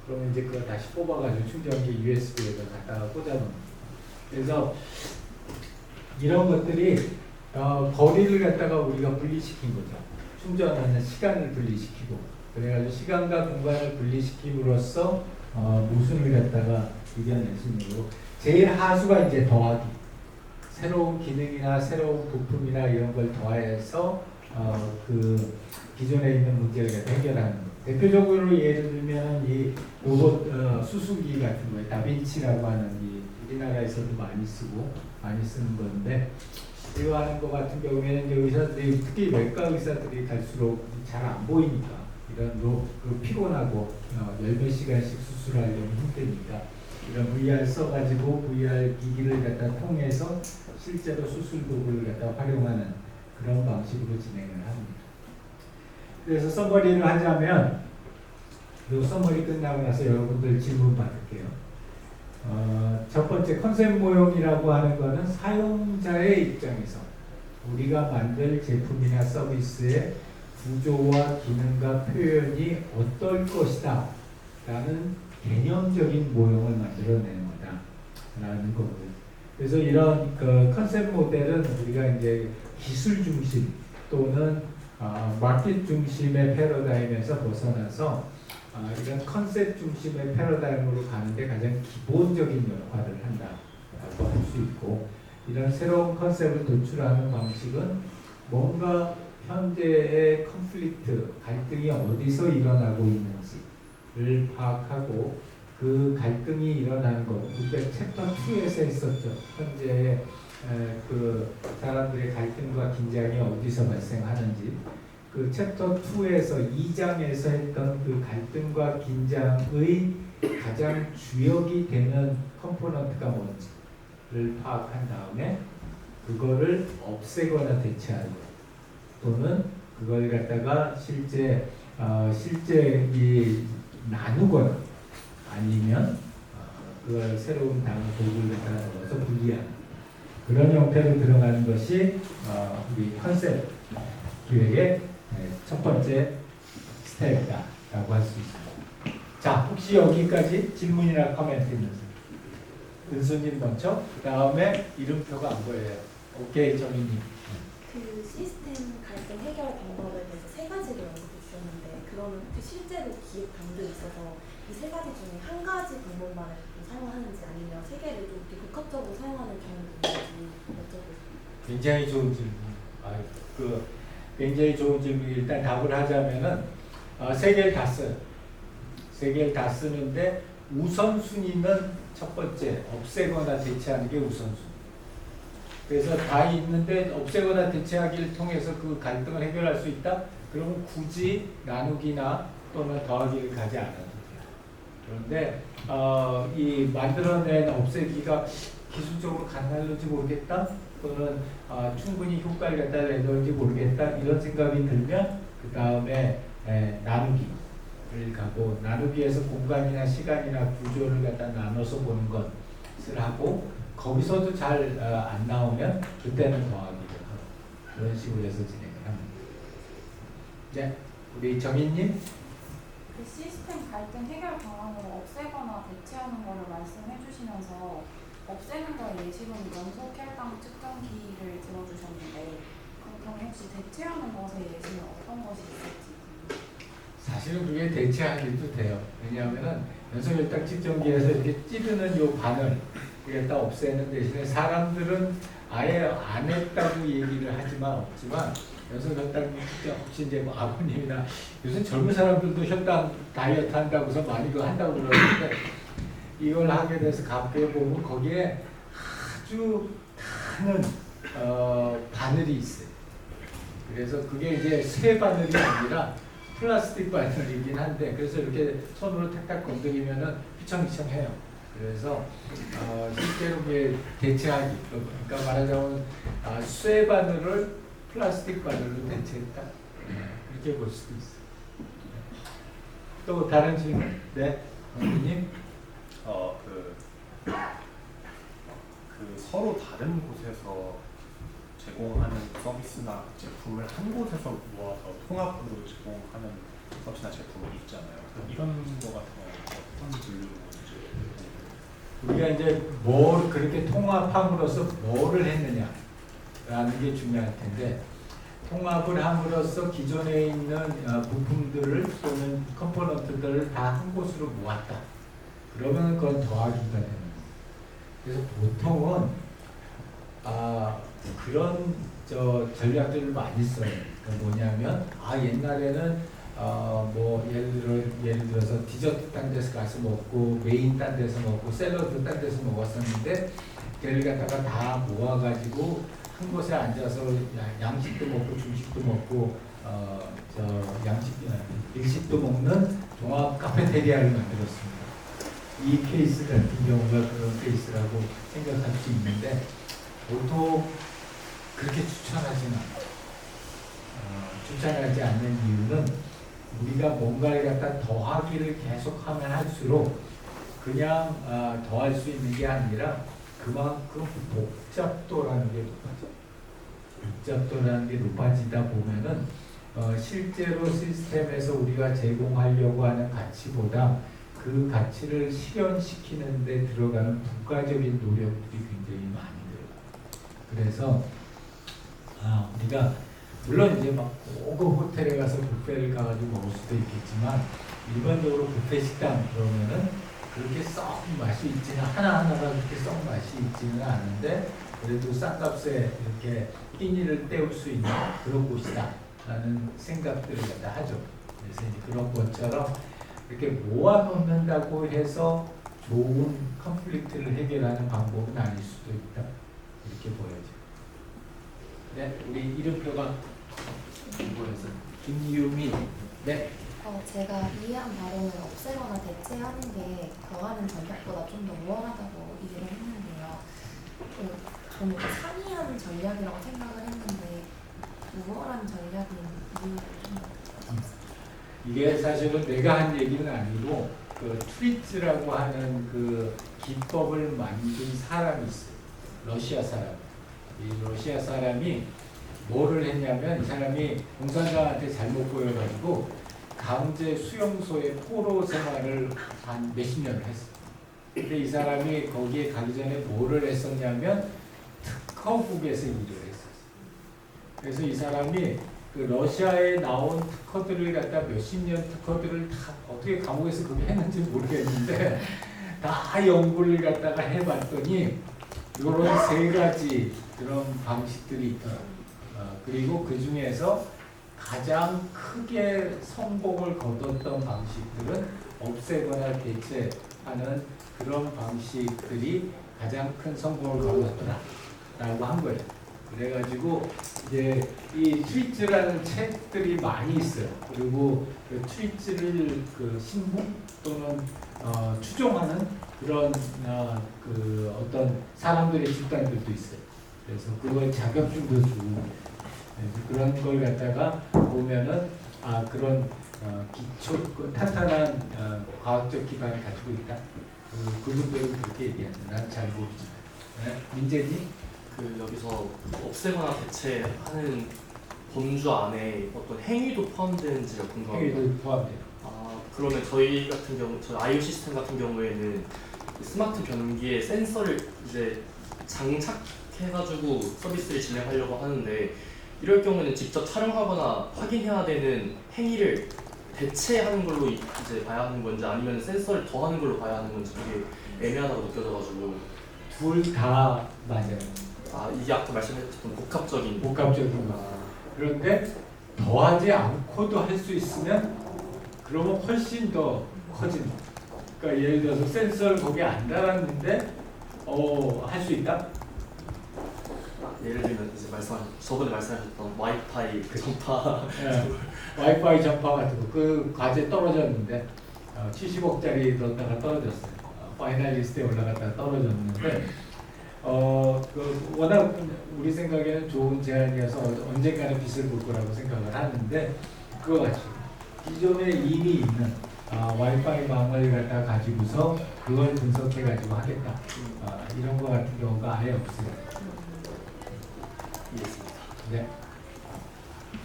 그러면 이제 그거 다시 뽑아가지고 충전기 USB에다 갖다가 꽂아놓는. 그래서 이런 것들이 거리를 갖다가 우리가 분리시킨 거죠. 충전하는 시간을 분리시키고, 그래가지고 시간과 공간을 분리시킴으로써 모순을 갖다가 이겨낼 수 있는 거고, 제일 하수가 이제 더하기. 새로운 기능이나 새로운 부품이나 이런 걸 더해서 그 기존에 있는 문제를 해결하는 거. 대표적으로 예를 들면 이 로봇 수수기 같은 거에 다빈치라고 하는 이 우리나라에서도 많이 쓰고 많이 쓰는 건데, 이거 하는 거 같은 경우에는 이제 의사들이, 특히 외과 의사들이 갈수록 잘 안 보이니까 이런 피곤하고 열몇 시간씩 수술하려면 힘드니까 이런 VR 써가지고 VR 기기를 갖다 통해서 실제로 수술 도구를 갖다 활용하는 그런 방식으로 진행을 합니다. 그래서 서머리를 하자면, 이 서머리 끝나고 나서 여러분들 질문 받을게요. 첫 번째 컨셉 모형이라고 하는 것은 사용자의 입장에서 우리가 만들 제품이나 서비스의 구조와 기능과 표현이 어떨 것이다 라는 개념적인 모형을 만들어내는 거다 라는 거고요. 그래서 이런 그 컨셉 모델은 우리가 이제 기술 중심 또는 마켓 중심의 패러다임에서 벗어나서 이런 컨셉 중심의 패러다임으로 가는데 가장 기본적인 역할을 한다라고 할 수 있고, 이런 새로운 컨셉을 도출하는 방식은 뭔가 현재의 컨플릭트, 갈등이 어디서 일어나고 있는지를 파악하고, 그 갈등이 일어나는 것, 우리가 챕터 2에서 했었죠. 현재의 그 사람들의 갈등과 긴장이 어디서 발생하는지. 그 챕터 2에서 2장에서 했던 그 갈등과 긴장의 가장 주역이 되는 컴포넌트가 뭔지를 파악한 다음에 그거를 없애거나 대체하는 것, 또는 그걸 갖다가 실제 이 나누거나 아니면 그걸 새로운 단어 도구를 갖다 넣어서 분리하는 그런 형태로 들어가는 것이 우리 컨셉 기획의 첫 번째 스텝이다라고 할 수 있습니다. 자, 혹시 여기까지 질문이나 코멘트 있는 사람? 은수님 먼저, 그 다음에 이름표가 안 보여요. 오케이, 정인님. 그 시스템 갈등 해결 방법에 대해서 세 가지를 연구해 주셨는데, 그러면 실제로 기획 단도 있어서 이 세 가지 중에 한 가지 방법만을 사용하는지 아니면 세 개를 좀 이렇게 복합적으로 사용하는 경우도 있는지 여쭤보세요. 굉장히 좋은 질문. 굉장히 좋은 질문. 일단 답을 하자면은 세 개를 다 써요. 세 개를 다 쓰는데 우선순위는 첫 번째 없애거나 대체하는 게 우선순위. 그래서 다 있는데 없애거나 대체하기를 통해서 그 갈등을 해결할 수 있다? 그러면 굳이 나누기나 또는 더하기를 가지 않아도 돼요. 그런데 이 만들어낸 없애기가 기술적으로 가능할지 모르겠다, 또는 충분히 효과를 갖다 내놓을지 모르겠다, 이런 생각이 들면 그 다음에 나누기를 가고, 나누기에서 공간이나 시간이나 구조를 갖다 나눠서 보는 것을 하고, 거기서도 잘 안 나오면 그때는 더하기를 하고, 그런 식으로 해서 진행을 합니다. 이제 우리 정인님. 그 시스템 갈등 해결 방안으로 없애거나 대체하는 거를 말씀해 주시면서 없애는 거의 예시로는 연속 혈당 측정기를 들어주셨는데, 그렇다면 혹시 대체하는 것의 예시는 어떤 것이 있을지? 사실은 그게 대체하기도 돼요. 왜냐하면은 연소혈당 측정기에서 이렇게 찌르는 요 바늘 갖다 없애는 대신에 사람들은 아예 안 했다고 얘기를 하지만 없지만, 연소혈당 측정 혹시 이제 뭐 아버님이나 요새 젊은 사람들도 혈당 다이어트 한다고서 많이 그 한다고 그러는데, 이걸 하게 돼서 가까이 보면 거기에 아주 타는 바늘이 있어요. 그래서 그게 이제 쇠 바늘이 아니라 플라스틱 바늘이긴 한데, 그래서 이렇게 손으로 탁탁 건드리면은 휘청휘청해요. 그래서 실제로 그게 대체하기, 그러니까 말하자면 쇠 바늘을 플라스틱 바늘로 대체했다, 이렇게 볼 수도 있어요. 또 다른 질문? 네, 선생님. 서로 다른 곳에서 제공하는 서비스나 제품을 한 곳에서 모아서 통합으로 제공하는 서비스나 제품이 있잖아요. 이런 거 같은 경우는 우리가 이제 뭘 그렇게 통합함으로써 뭐를 했느냐라는 게 중요할 텐데 통합을 함으로써 기존에 있는 부품들을 또는 컴포넌트들을 다 한 곳으로 모았다. 그러면 그건 더하기가 되는 거예요. 그래서 보통은 그런 전략들을 많이 써요. 그러니까 뭐냐면 옛날에는 뭐 예를 들어서 디저트 딴 데서 가서 먹고 메인 딴 데서 먹고 샐러드 딴 데서 먹었었는데 걔를 갖다가 다 모아가지고 한 곳에 앉아서 양식도 먹고 중식도 먹고 일식도 먹는 종합 카페테리아를 만들었습니다. 이 케이스 같은 경우가 그런 케이스라고 생각할 수 있는데 보통 그렇게 추천하지는 않아요. 추천하지 않는 이유는 우리가 뭔가를 갖다 더하기를 계속하면 할수록 그냥 더할 수 있는 게 아니라 그만큼 복잡도라는 게 높아져. 복잡도라는 게 높아지다 보면은 실제로 시스템에서 우리가 제공하려고 하는 가치보다 그 가치를 실현시키는 데 들어가는 부가적인 노력들이 굉장히 많이 들어가요. 그래서 우리가 물론 이제 막 고급 호텔에 가서 뷔페를 가가지고 먹을 수도 있겠지만 일반적으로 뷔페 식당 그러면은 그렇게 썩 맛이 있지는 하나하나가 그렇게 썩 맛이 있지는 않은데 그래도 싼 값에 이렇게 끼니를 때울 수 있는 그런 곳이다 라는 생각들을 갖다 하죠. 그래서 이제 그런 것처럼 이렇게 모아놓는다고 해서 좋은 컨플릭트를 해결하는 방법은 아닐 수도 있다 이렇게 보여져. 네, 우리 이름표가 뭐였어? 김유민. 네. 제가 이해한 바로는 없애거나 대체하는 게 더하는 전략보다 좀 더 우월하다고 이해를 했는데요. 저는 상이하는 전략이라고 생각을 했는데 우월한 전략인 이유를 좀 이게 사실은 내가 한 얘기는 아니고 그 트리츠라고 하는 그 기법을 만든 사람이 있어요. 러시아 사람. 이 러시아 사람이 뭐를 했냐면 이 사람이 공산당한테 잘못 보여가지고 강제 수용소의 포로 생활을 한 몇십 년을 했어요. 근데 이 사람이 거기에 가기 전에 뭐를 했었냐면 특허국에서 일을 했었어요. 그래서 이 사람이 그 러시아에 나온 특허들을 갖다 몇십 년 특허들을 다 어떻게 감옥에서 그렇게 했는지 모르겠는데 다 연구를 갖다가 해봤더니 이런 세 가지 그런 방식들이 있더라고요. 그리고 그 중에서 가장 크게 성공을 거뒀던 방식들은 없애거나 대체하는 그런 방식들이 가장 큰 성공을 거뒀더라라고 한 거예요. 그래가지고 이제 이 트위츠라는 책들이 많이 있어요. 그리고 그 트위츠를 그 신부 또는 추종하는 그런 그 어떤 사람들의 집단들도 있어요. 그래서 그거에 자격증도 주고 그런 걸 갖다가 보면은 그런 기초 그 탄탄한 과학적 기반을 가지고 있다. 그분들은 그렇게 얘기합니다. 난 잘 모르지만. 네? 민재님? 여기서 없애거나 대체하는 범주 안에 어떤 행위도 포함되는지가 궁금합니다. 행위도 포함돼요. 그러면 저희 같은 경우, 저희 IO 시스템 같은 경우에는 스마트 변기에 센서를 이제 장착해가지고 서비스를 진행하려고 하는데 이럴 경우에는 직접 촬영하거나 확인해야 되는 행위를 대체하는 걸로 이제 봐야 하는 건지 아니면 센서를 더하는 걸로 봐야 하는 건지 되게 애매하다고 느껴져가지고 둘 다 맞아요. 이게 아까 말씀하셨던 복합적인 거. 그런데 더하지 않고도 할 수 있으면 그러면 훨씬 더 커진다. 그러니까 예를 들어서 센서를 거기에 안 달았는데 할 수 있다? 예를 들면 이제 저번에 말씀하셨던 와이파이 전파 와이파이 전파 같은 거 그 과제 떨어졌는데 70억짜리 넣었다가 떨어졌어요. 파이널리스트에 올라갔다가 떨어졌는데 그 워낙 우리 생각에는 좋은 제안이어서 언젠가는 빛을 볼 거라고 생각을 하는데 그거 같이 기존에 이미 있는 와이파이 망을 갖다 가지고서 그걸 분석해 가지고 하겠다. 이런 거 같은 경우가 아예 없어요. 이해했습니다. 네.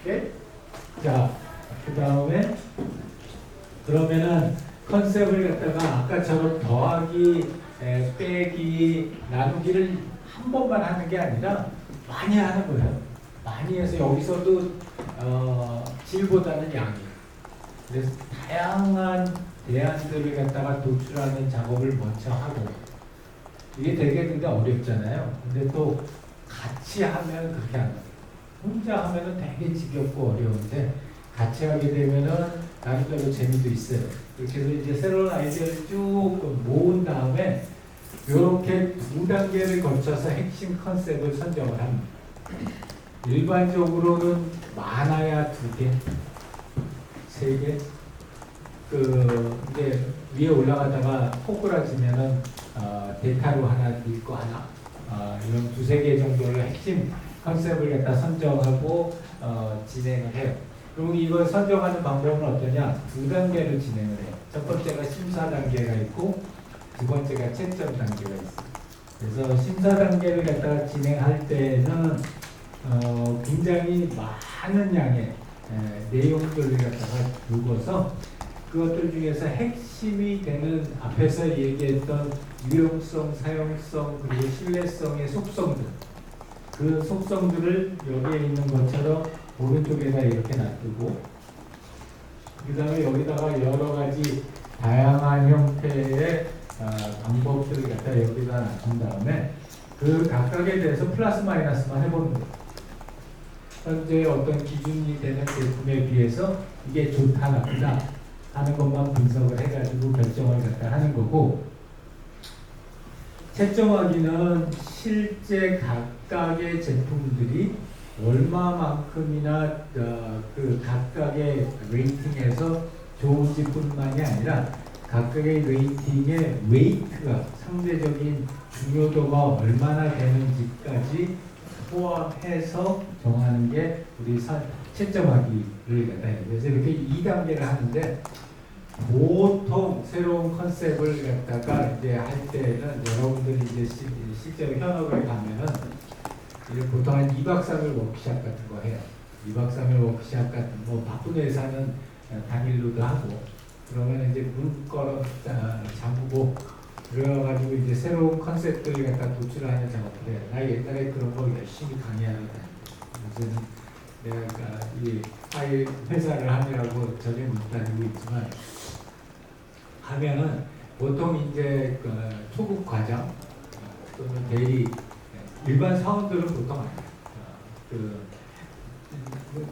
네. 자, 그 다음에 그러면은 컨셉을 갖다가 아까처럼 더하기, 빼기, 나누기를 한 번만 하는 게 아니라 많이 하는 거예요. 많이 해서 여기서도 질보다는 양이. 그래서 다양한 대안들을 갖다가 도출하는 작업을 먼저 하고 이게 되게 근데 어렵잖아요. 근데 또 같이 하면 그렇게 안 돼요. 혼자 하면은 되게 지겹고 어려운데 같이 하게 되면은 나름대로 재미도 있어요. 이렇게 해서 이제 새로운 아이디어를 쭉 모은 다음에 이렇게 두 단계를 거쳐서 핵심 컨셉을 선정을 합니다. 일반적으로는 많아야 2개, 3개. 이제 위에 올라가다가 꼬꾸라지면은 데이터로 하나 읽고 하나 이런 2-3개 정도를 핵심 컨셉을 갖다 선정하고 진행을 해요. 그리고 이걸 선정하는 방법은 어떠냐? 2단계를 진행을 해요. 첫 번째가 심사 단계가 있고 두 번째가 채점 단계가 있어요. 그래서 심사 단계를 갖다가 진행할 때는 굉장히 많은 양의 내용들을 갖다가 두고서 그것들 중에서 핵심이 되는 앞에서 얘기했던 유용성, 사용성, 그리고 신뢰성의 속성들 그 속성들을 여기에 있는 것처럼 오른쪽에다 이렇게 놔두고 그 다음에 여기다가 여러 가지 다양한 형태의 방법들을 갖다 여기다 놔둔 다음에 그 각각에 대해서 플러스 마이너스만 해보는 거예요. 현재 어떤 기준이 되는 제품에 비해서 이게 좋다 나쁘다 하는 것만 분석을 해가지고 결정을 갖다 하는 거고 채점하기는 실제 각각의 제품들이 얼마만큼이나 그 각각의 레이팅에서 좋은지뿐만이 아니라 각각의 레이팅의 웨이트가 상대적인 중요도가 얼마나 되는지까지 포함해서 정하는 게 우리 채점하기를 갖다 해요. 그래서 이렇게 2단계를 하는데 보통 새로운 컨셉을 갖다가 이제 할 때는 여러분들이 이제 실제로 현업에 가면은 보통 한 2박 3일 워크샵 같은 거 해요. 2박 3일 워크샵 같은 거 바쁜 회사는 당일로도 하고 그러면 이제 문걸어 잠그고 그래가지고 이제 새로운 컨셉들을 갖다 도출하는 작업을 해요. 나 옛날에 그런 거 열심히 강의하러 다녔어요. 요새는 내가 이 파일 회사를 하느라고 전혀 못 다니고 있지만 하면은 보통 이제 초급 과장 또는 대리 일반 사원들은 보통 아니에요.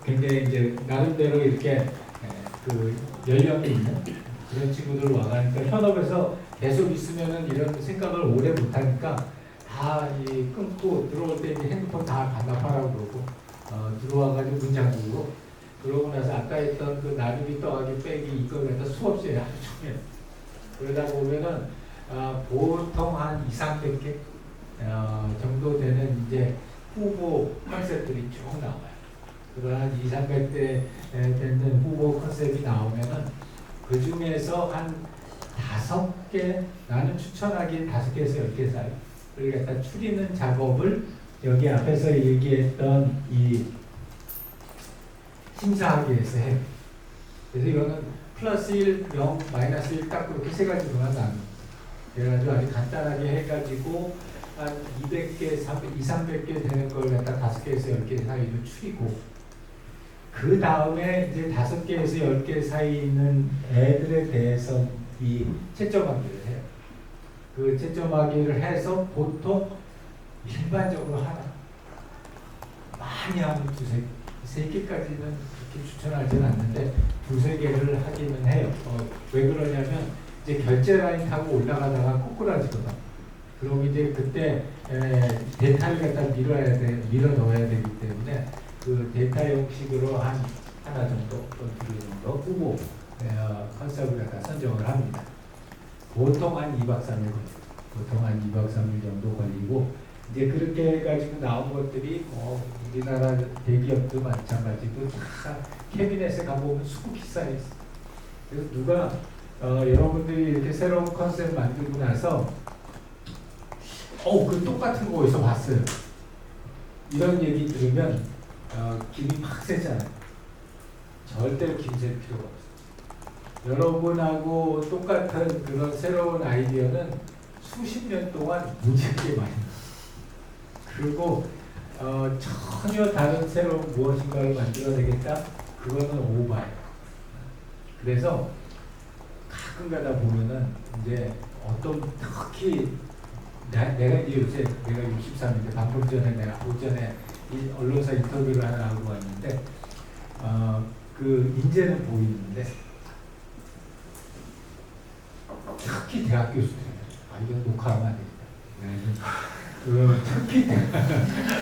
굉장히 이제 나름대로 이렇게 연령이 있는 그런 친구들 와가니까 현업에서 계속 있으면은 이런 생각을 오래 못하니까 다 끊고 들어올 때 이제 핸드폰 다 반납하라고 그러고 들어와가지고 문 잠그고 그러고 나서 아까 했던 그 나누기 더하기 빼기 이걸 갖다 수없이 하루 종일 그러다 보면은 보통 한 200~300개 정도 되는 이제 후보 컨셉들이 쭉 나와요. 그러한 200~300대 되는 후보 컨셉이 나오면은 그 중에서 한 5개, 나는 추천하기엔 5개에서 10개 사이 그걸 갖다 추리는 작업을 여기 앞에서 얘기했던 이 심사하기에서 해요. 그래서 이거는 플러스 1, 0, 마이너스 1 딱 그렇게 3가지로만 나눕니다. 그래가지고 아주 간단하게 해가지고 한 200개, 200~300개 되는 걸 갖다 5개에서 10개 사이로 추리고 그 다음에 이제 5개에서 10개 사이 있는 애들에 대해서 이 채점하기를 해요. 그 채점하기를 해서 보통 일반적으로 하나 많이 하면 3개까지는 그렇게 추천하지는 않는데 2~3개를 하기는 해요. 왜 그러냐면 이제 결제 라인 타고 올라가다가 꼬꾸라지거든. 그럼 이제 그때 데이터를 갖다 밀어 넣어야 되기 때문에 그 데이터 형식으로 하나 정도 또는 2개 정도 후보 컨셉을 갖다 선정을 합니다. 보통 한 2박 3일 걸리고 보통 한 2박 3일 정도 걸리고 이제 그렇게 해가지고 나온 것들이 우리나라 대기업도 마찬가지고 다 캐비넷에 가보면 수북히 쌓여있어. 그래서 누가 여러분들이 이렇게 새로운 컨셉 만들고 나서 그 똑같은 거 어디서 봤어요. 이런 얘기 들으면 김이 팍 세잖아요. 절대로 김 셀 필요가 없어요. 여러분하고 똑같은 그런 새로운 아이디어는 수십 년 동안 무지하게 많이 나와요. 그리고 전혀 다른 새로운 무엇인가를 만들어내겠다? 그거는 오바예요. 그래서 가끔 가다 보면은 이제 어떤 특히 내가 이제 요새 내가 63인데 방금 전에 내가 오전에 이 언론사 인터뷰를 하나 하고 왔는데 그 인재는 보이는데 특히 대학 교수들 이거 녹화하면 안 되겠다. 특히